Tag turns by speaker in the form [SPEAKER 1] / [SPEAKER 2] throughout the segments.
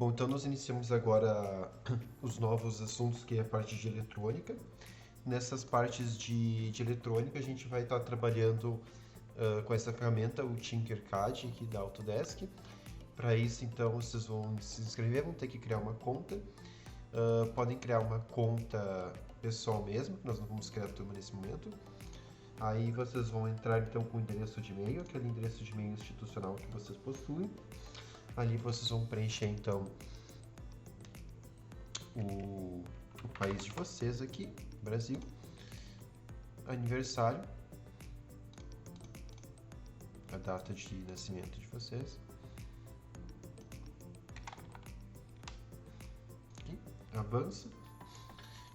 [SPEAKER 1] Bom, então nós iniciamos agora os novos assuntos, que é a parte de eletrônica. Nessas partes de eletrônica, a gente vai estar trabalhando com essa ferramenta, o Tinkercad, aqui da Autodesk. Para isso, então, vocês vão se inscrever, vão ter que criar uma conta. Podem criar uma conta pessoal mesmo, que nós não vamos criar turma nesse momento. Aí vocês vão entrar, então, com o endereço de e-mail, aquele endereço de e-mail institucional que vocês possuem. Ali vocês vão preencher, então, o país de vocês aqui, Brasil, aniversário, a data de nascimento de vocês, aqui, avança,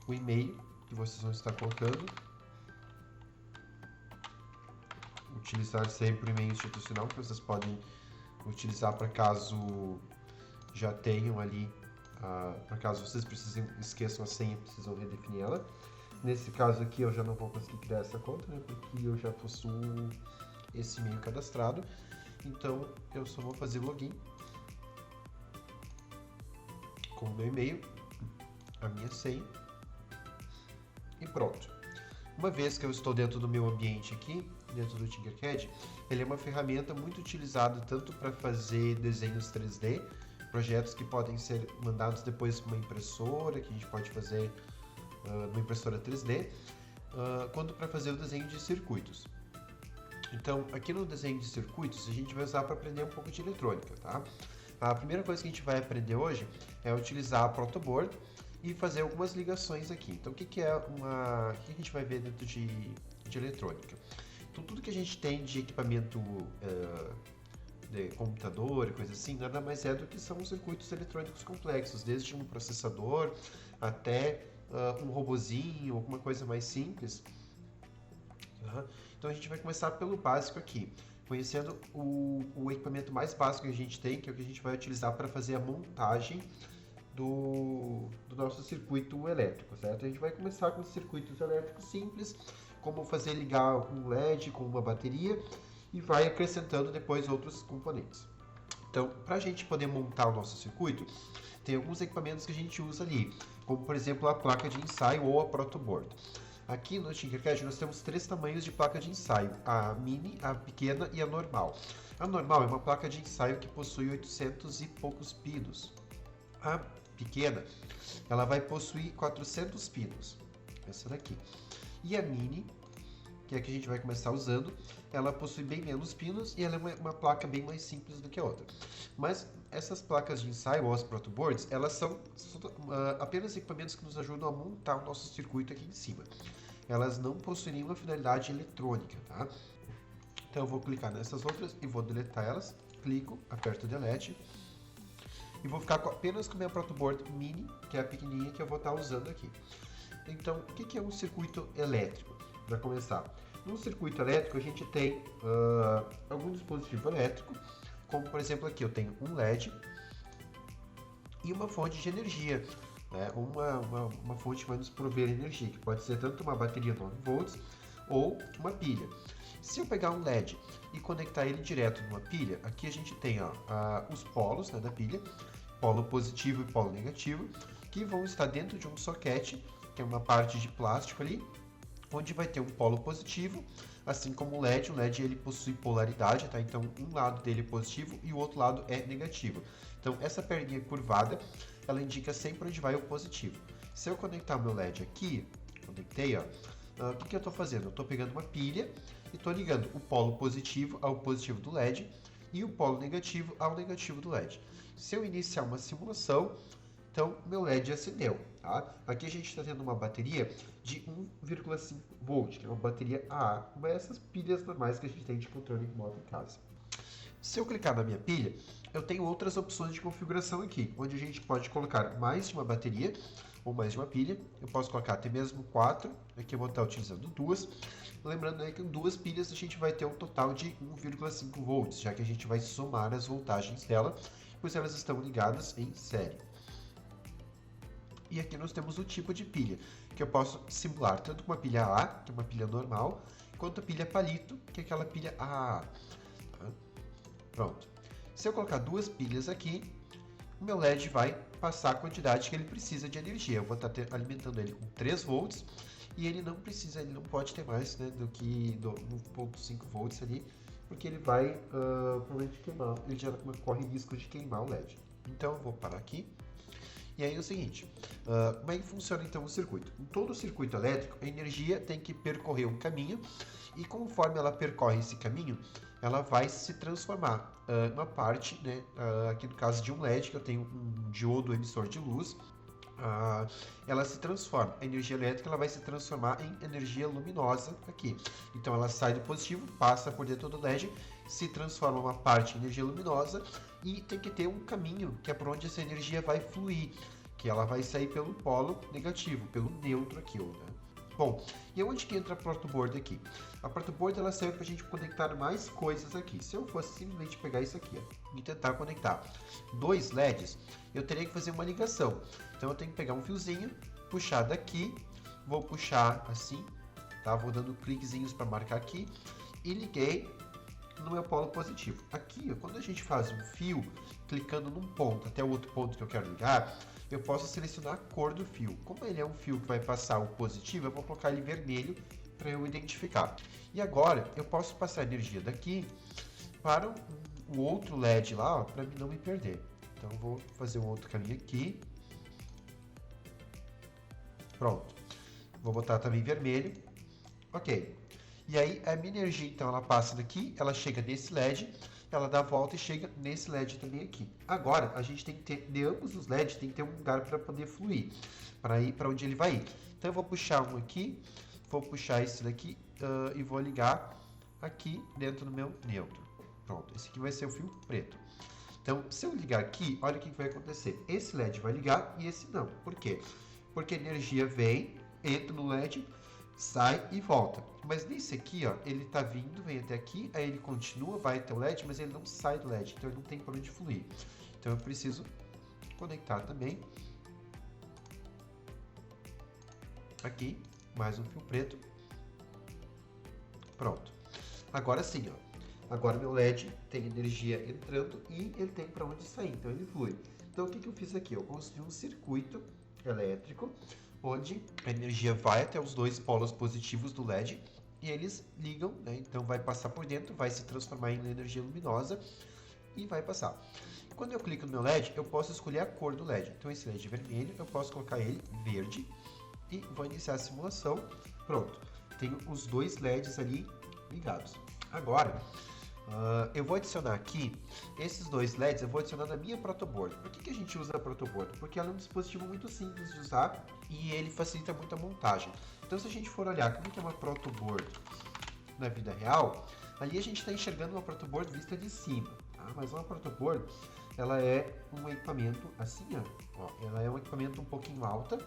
[SPEAKER 1] o e-mail que vocês vão estar colocando, utilizar sempre o e-mail institucional, que vocês podem utilizar para caso já tenham ali, para caso vocês esqueçam a senha, precisam redefinir ela. Nesse caso aqui eu já não vou conseguir criar essa conta, né, porque eu já possuo esse e-mail cadastrado. Então eu só vou fazer login com o meu e-mail, a minha senha e pronto. Uma vez que eu estou dentro do meu ambiente aqui, dentro do Tinkercad, ele é uma ferramenta muito utilizada tanto para fazer desenhos 3D, projetos que podem ser mandados depois para uma impressora, que a gente pode fazer numa impressora 3D, quanto para fazer o desenho de circuitos. Então, aqui no desenho de circuitos, a gente vai usar para aprender um pouco de eletrônica, tá? A primeira coisa que a gente vai aprender hoje é utilizar a protoboard e fazer algumas ligações aqui. Então, o que a gente vai ver dentro de eletrônica? Então, tudo que a gente tem de equipamento de computador e coisa assim, nada mais é do que são circuitos eletrônicos complexos, desde um processador até um robozinho, alguma coisa mais simples. Então, a gente vai começar pelo básico aqui, conhecendo o equipamento mais básico que a gente tem, que é o que a gente vai utilizar para fazer a montagem do nosso circuito elétrico, certo? A gente vai começar com circuitos elétricos simples, como fazer ligar um LED com uma bateria e vai acrescentando depois outros componentes. Então, para a gente poder montar o nosso circuito, tem alguns equipamentos que a gente usa ali, como por exemplo a placa de ensaio ou a protoboard. Aqui no Tinkercad nós temos 3 tamanhos de placa de ensaio, a mini, a pequena e a normal. A normal é uma placa de ensaio que possui 800 e poucos pinos. A pequena, ela vai possuir 400 pinos, essa daqui. E a mini, que é a que a gente vai começar usando, ela possui bem menos pinos e ela é uma placa bem mais simples do que a outra. Mas essas placas de ensaio, ou as protoboards, elas são apenas equipamentos que nos ajudam a montar o nosso circuito aqui em cima. Elas não possuem nenhuma finalidade eletrônica, tá? Então eu vou clicar nessas outras e vou deletar elas. Clico, aperto Delete. E vou ficar apenas com a minha protoboard mini, que é a pequenininha que eu vou estar usando aqui. Então, o que é um circuito elétrico? Para começar, no circuito elétrico a gente tem algum dispositivo elétrico, como por exemplo aqui eu tenho um LED e uma fonte de energia, né? uma fonte que vai nos prover energia, que pode ser tanto uma bateria 9 volts ou uma pilha. Se eu pegar um LED e conectar ele direto numa pilha, aqui a gente tem os polos, né, da pilha, polo positivo e polo negativo, que vão estar dentro de um soquete, que é uma parte de plástico ali, onde vai ter um polo positivo, assim como o LED ele possui polaridade, tá? Então um lado dele é positivo e o outro lado é negativo. Então essa perninha curvada, ela indica sempre onde vai o positivo. Se eu conectar o meu LED aqui, conectei, ó, o que eu estou fazendo? Eu estou pegando uma pilha e estou ligando o polo positivo ao positivo do LED e o polo negativo ao negativo do LED. Se eu iniciar uma simulação, então meu LED acendeu, tá? Aqui a gente está tendo uma bateria de 1,5 volt, que é uma bateria AA, como essas pilhas normais que a gente tem de controle remoto em casa. Se eu clicar na minha pilha, eu tenho outras opções de configuração aqui, onde a gente pode colocar mais de uma bateria ou mais de uma pilha. Eu posso colocar até mesmo 4, aqui eu vou estar utilizando 2. Lembrando aí que com 2 pilhas a gente vai ter um total de 1,5 volts, já que a gente vai somar as voltagens dela, pois elas estão ligadas em série. E aqui nós temos o tipo de pilha, que eu posso simular tanto uma pilha AA, que é uma pilha normal, quanto a pilha palito, que é aquela pilha AA. Tá? Pronto. Se eu colocar 2 pilhas aqui, o meu LED vai passar a quantidade que ele precisa de energia. Eu vou estar alimentando ele com 3 volts e ele não precisa, ele não pode ter mais, né, do que 1.5 volts ali, porque ele vai provavelmente queimar, ele já corre risco de queimar o LED. Então eu vou parar aqui. E aí é o seguinte, como é que funciona então o circuito? Em todo o circuito elétrico, a energia tem que percorrer um caminho e conforme ela percorre esse caminho, ela vai se transformar numa parte, né, aqui no caso de um LED, que eu tenho um diodo emissor de luz, ela se transforma, a energia elétrica ela vai se transformar em energia luminosa aqui. Então ela sai do positivo, passa por dentro do LED, se transforma uma parte em energia luminosa e tem que ter um caminho que é por onde essa energia vai fluir, que ela vai sair pelo polo negativo, pelo neutro aqui, né? Bom, e onde que entra a protoboard aqui? A protoboard ela serve para a gente conectar mais coisas aqui. Se eu fosse simplesmente pegar isso aqui ó, e tentar conectar 2 LEDs, eu teria que fazer uma ligação. Então eu tenho que pegar um fiozinho, puxar daqui, vou puxar assim, tá? Vou dando cliquezinhos para marcar aqui e liguei no meu polo positivo. Aqui, ó, quando a gente faz um fio, clicando num ponto até o outro ponto que eu quero ligar, eu posso selecionar a cor do fio. Como ele é um fio que vai passar o positivo, eu vou colocar ele vermelho para eu identificar. E agora, eu posso passar a energia daqui para o outro LED lá, para não me perder. Então, eu vou fazer um outro caminho aqui. Pronto. Vou botar também vermelho. Ok. E aí, a minha energia, então, ela passa daqui, ela chega nesse LED, ela dá a volta e chega nesse LED também aqui. Agora, a gente tem que ter, de ambos os LEDs, tem que ter um lugar para poder fluir, para ir para onde ele vai ir. Então, eu vou puxar um aqui, vou puxar esse daqui e vou ligar aqui dentro do meu neutro. Pronto, esse aqui vai ser o fio preto. Então, se eu ligar aqui, olha o que vai acontecer. Esse LED vai ligar e esse não. Por quê? Porque a energia vem, entra no LED, sai e volta. Mas nesse aqui, ó, ele tá vindo, vem até aqui, aí ele continua, vai até o LED, mas ele não sai do LED, então ele não tem por onde fluir. Então eu preciso conectar também aqui, mais um fio preto. Pronto. Agora sim, ó. Agora meu LED tem energia entrando e ele tem para onde sair, então ele flui. Então o que eu fiz aqui? Eu construí um circuito elétrico onde a energia vai até os 2 polos positivos do LED e eles ligam, né? Então vai passar por dentro, vai se transformar em energia luminosa e vai passar. Quando eu clico no meu LED, eu posso escolher a cor do LED. Então esse LED vermelho, eu posso colocar ele verde e vou iniciar a simulação. Pronto, tenho os 2 LEDs ali ligados. Agora, eu vou adicionar aqui, esses 2 LEDs eu vou adicionar na minha protoboard. Por que a gente usa a protoboard? Porque ela é um dispositivo muito simples de usar e ele facilita muito a montagem. Então se a gente for olhar como que é uma protoboard na vida real, ali a gente está enxergando uma protoboard vista de cima, tá? Mas uma protoboard, ela é um equipamento assim, ó, ela é um equipamento um pouquinho alta,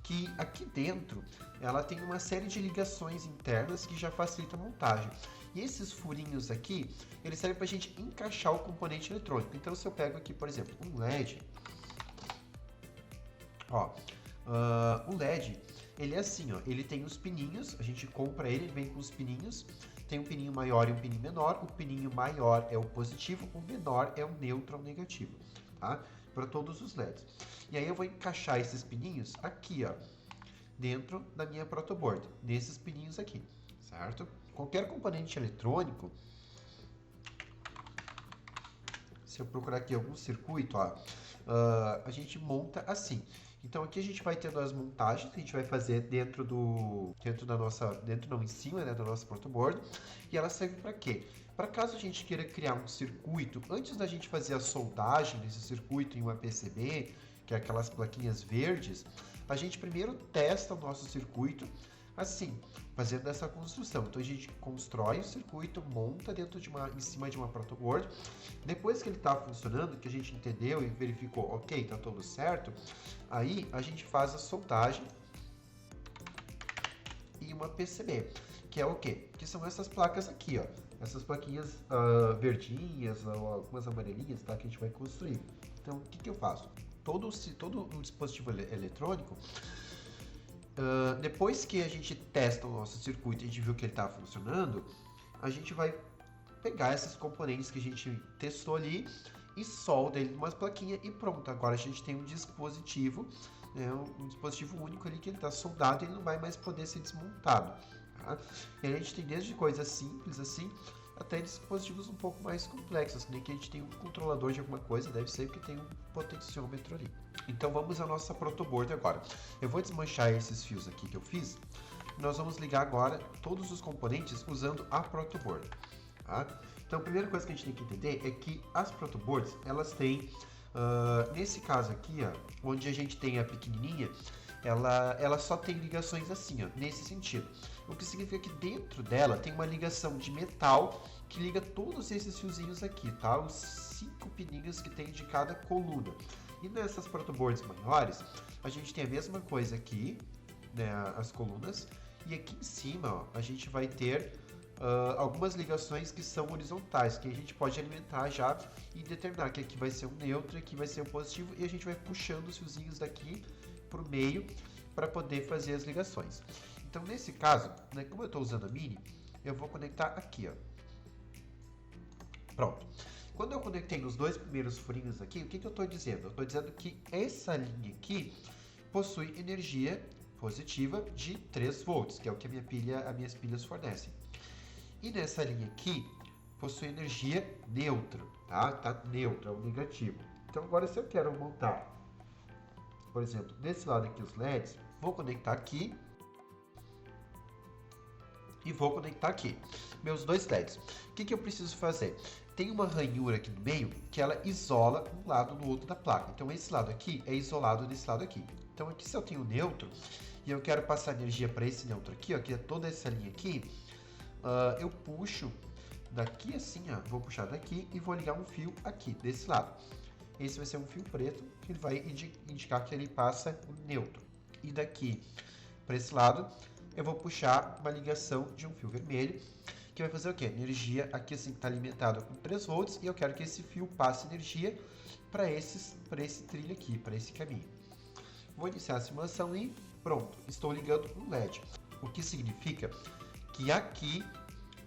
[SPEAKER 1] que aqui dentro ela tem uma série de ligações internas que já facilita a montagem. E esses furinhos aqui, eles servem para a gente encaixar o componente eletrônico. Então, se eu pego aqui, por exemplo, um LED, ó, o LED, ele é assim, ó, ele tem os pininhos, a gente compra ele, ele vem com os pininhos, tem um pininho maior e um pininho menor, o pininho maior é o positivo, o menor é o neutro ou negativo, tá? Para todos os LEDs. E aí eu vou encaixar esses pininhos aqui, ó, dentro da minha protoboard, nesses pininhos aqui, certo? Qualquer componente eletrônico, se eu procurar aqui algum circuito, ó, a gente monta assim. Então aqui a gente vai tendo as montagens que a gente vai fazer dentro não, em cima, né, da nossa protoboard. E ela serve para quê? Para caso a gente queira criar um circuito, antes da gente fazer a soldagem desse circuito em uma PCB, que é aquelas plaquinhas verdes, a gente primeiro testa o nosso circuito assim, fazendo essa construção. Então a gente constrói o circuito, monta em cima de uma protoboard. Depois que ele está funcionando, que a gente entendeu e verificou, ok, está tudo certo, aí a gente faz a soldagem e uma PCB, que é o quê? Que são essas placas aqui, ó, essas plaquinhas verdinhas ou algumas amarelinhas, tá? Que a gente vai construir. Então o que eu faço? Todo o dispositivo eletrônico, depois que a gente testa o nosso circuito e a gente viu que ele está funcionando, a gente vai pegar esses componentes que a gente testou ali e solda ele numa plaquinha e pronto. Agora a gente tem um dispositivo, né, um dispositivo único ali que ele está soldado e ele não vai mais poder ser desmontado. Tá? E a gente tem desde coisas simples assim, até dispositivos um pouco mais complexos, que nem que a gente tem um controlador de alguma coisa, deve ser que tem um potenciômetro ali. Então vamos à nossa protoboard agora. Eu vou desmanchar esses fios aqui que eu fiz. Nós vamos ligar agora todos os componentes usando a protoboard. Tá? Então a primeira coisa que a gente tem que entender é que as protoboards, elas têm, nesse caso aqui, ó, onde a gente tem a pequenininha, ela só tem ligações assim, ó, nesse sentido. O que significa que dentro dela tem uma ligação de metal que liga todos esses fiozinhos aqui, tá? Os 5 pininhos que tem de cada coluna. E nessas protoboards maiores, a gente tem a mesma coisa aqui, né, as colunas, e aqui em cima, ó, a gente vai ter algumas ligações que são horizontais, que a gente pode alimentar já e determinar que aqui vai ser um neutro, aqui vai ser um positivo, e a gente vai puxando os fiozinhos daqui para o meio para poder fazer as ligações. Então nesse caso, né, como eu estou usando a mini, eu vou conectar aqui, ó. Pronto. Quando eu conectei nos 2 primeiros furinhos aqui, o que eu estou dizendo? Eu estou dizendo que essa linha aqui possui energia positiva de 3 volts, que é o que as minhas pilhas fornecem. E nessa linha aqui possui energia neutra, tá? Tá neutra, é o negativo. Então agora se eu quero montar, por exemplo, desse lado aqui os LEDs, vou conectar aqui e vou conectar aqui meus 2 LEDs. O que eu preciso fazer? Tem uma ranhura aqui no meio que ela isola um lado do outro da placa. Então esse lado aqui é isolado desse lado aqui. Então aqui se eu tenho neutro e eu quero passar energia para esse neutro aqui, ó, que é toda essa linha aqui, eu puxo daqui assim, ó, vou puxar daqui e vou ligar um fio aqui desse lado. Esse vai ser um fio preto que ele vai indicar que ele passa o neutro. E daqui para esse lado eu vou puxar uma ligação de um fio vermelho que vai fazer o quê? Energia aqui assim está alimentado com 3 volts e eu quero que esse fio passe energia para esse trilho aqui, para esse caminho. Vou iniciar a simulação e pronto, estou ligando um LED. O que significa que aqui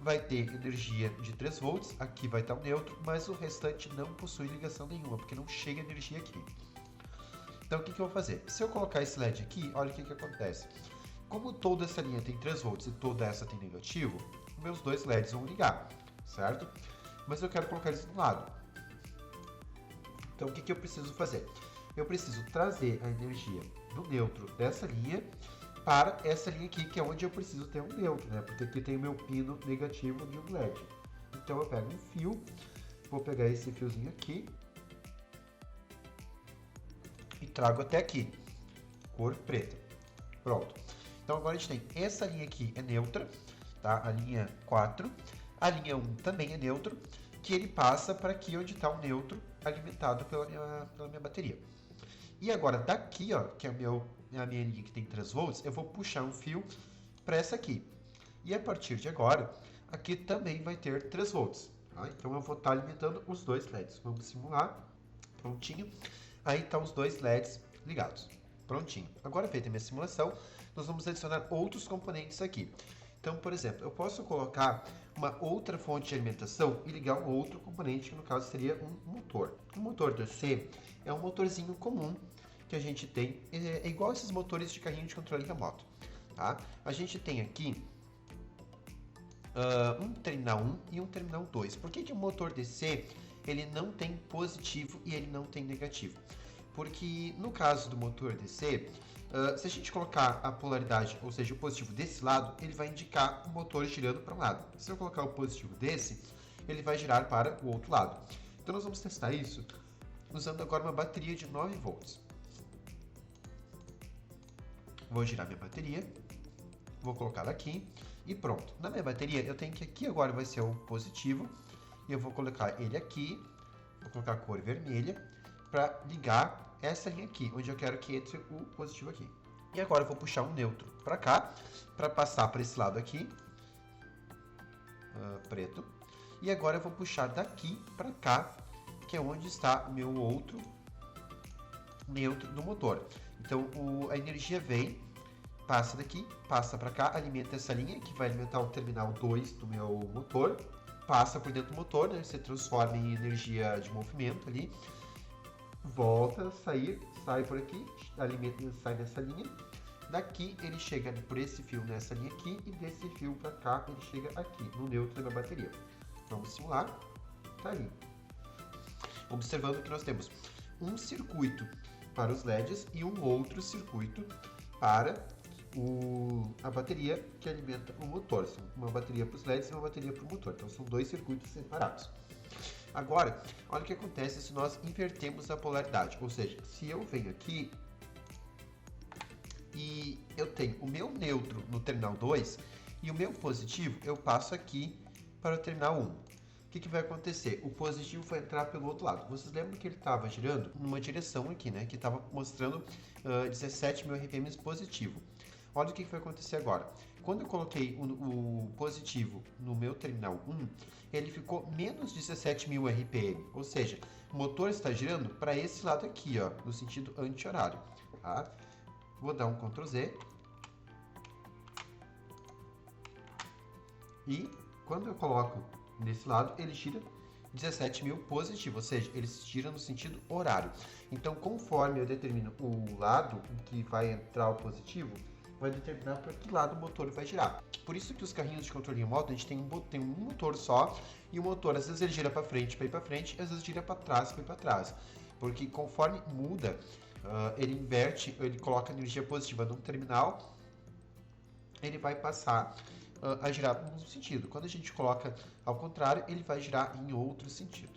[SPEAKER 1] vai ter energia de 3 volts, aqui vai estar o neutro, mas o restante não possui ligação nenhuma, porque não chega energia aqui. Então o que eu vou fazer? Se eu colocar esse LED aqui, olha o que acontece. Como toda essa linha tem 3 volts e toda essa tem negativo, meus 2 LEDs vão ligar, certo? Mas eu quero colocar eles do lado. Então o que eu preciso fazer? Eu preciso trazer a energia do neutro dessa linha para essa linha aqui, que é onde eu preciso ter um neutro, né? Porque aqui tem o meu pino negativo de um LED. Então eu pego um fio, vou pegar esse fiozinho aqui e trago até aqui, cor preta. Pronto. Então agora a gente tem essa linha aqui é neutra, tá? A linha 4. A linha 1 também é neutro, que ele passa para aqui onde está o neutro alimentado pela minha bateria. E agora daqui, ó, que é a minha linha que tem 3 volts, eu vou puxar um fio para essa aqui. E a partir de agora, aqui também vai ter 3 volts. Tá? Então eu vou estar alimentando os 2 LEDs. Vamos simular. Prontinho. Aí estão os 2 LEDs ligados. Prontinho. Agora feita a minha simulação, nós vamos adicionar outros componentes aqui. Então, por exemplo, eu posso colocar uma outra fonte de alimentação e ligar um outro componente, que no caso seria um motor. O motor DC é um motorzinho comum que a gente tem, é igual esses motores de carrinho de controle remoto. Tá? A gente tem aqui um terminal 1 e um terminal 2. Por que o motor DC ele não tem positivo e ele não tem negativo? Porque no caso do motor DC, se a gente colocar a polaridade, ou seja, o positivo desse lado, ele vai indicar o motor girando para um lado. Se eu colocar o positivo desse, ele vai girar para o outro lado. Então nós vamos testar isso usando agora uma bateria de 9 volts. Vou girar minha bateria, vou colocá-la aqui e pronto. Na minha bateria eu tenho que aqui agora vai ser o positivo e eu vou colocar ele aqui, vou colocar a cor vermelha para ligar essa linha aqui, onde eu quero que entre o positivo aqui. E agora eu vou puxar um neutro para cá, para passar para esse lado aqui, preto. E agora eu vou puxar daqui para cá, que é onde está o meu outro neutro do motor. Então a energia vem, passa daqui, passa para cá, alimenta essa linha, que vai alimentar o terminal 2 do meu motor. passa por dentro do motor, né? Se transforma em energia de movimento ali, volta a sair, sai por aqui, alimenta, sai nessa linha. Daqui ele chega por esse fio nessa linha aqui e desse fio para cá ele chega aqui no neutro da minha bateria. Vamos simular, tá ali. Observando que nós temos um circuito para os LEDs e um outro circuito para a bateria que alimenta o motor. São uma bateria para os LEDs e uma bateria para o motor. Então são dois circuitos separados. Agora, olha o que acontece se nós invertemos a polaridade. Ou seja, se eu venho aqui e eu tenho o meu neutro no terminal 2 e o meu positivo eu passo aqui para o terminal 1. O que vai acontecer? O positivo vai entrar pelo outro lado. Vocês lembram que ele estava girando numa direção aqui, né? Que estava mostrando 17.000 RPMs positivo. Olha o que vai acontecer agora. Quando eu coloquei o positivo no meu terminal 1, ele ficou menos 17.000 RPM. Ou seja, o motor está girando para esse lado aqui, ó, no sentido anti-horário. Tá? Vou dar um Ctrl Z. E quando eu coloco nesse lado, ele gira 17.000 positivo, ou seja, ele gira no sentido horário. Então, conforme eu determino o lado em que vai entrar o positivo, vai determinar para que lado o motor vai girar. Por isso que os carrinhos de controle remoto, a gente tem um motor só, e o motor, às vezes ele gira para frente para ir para frente, às vezes gira para trás para ir para trás. Porque conforme muda, ele inverte, ele coloca energia positiva num terminal, ele vai passar a girar no sentido. Quando a gente coloca ao contrário, ele vai girar em outro sentido.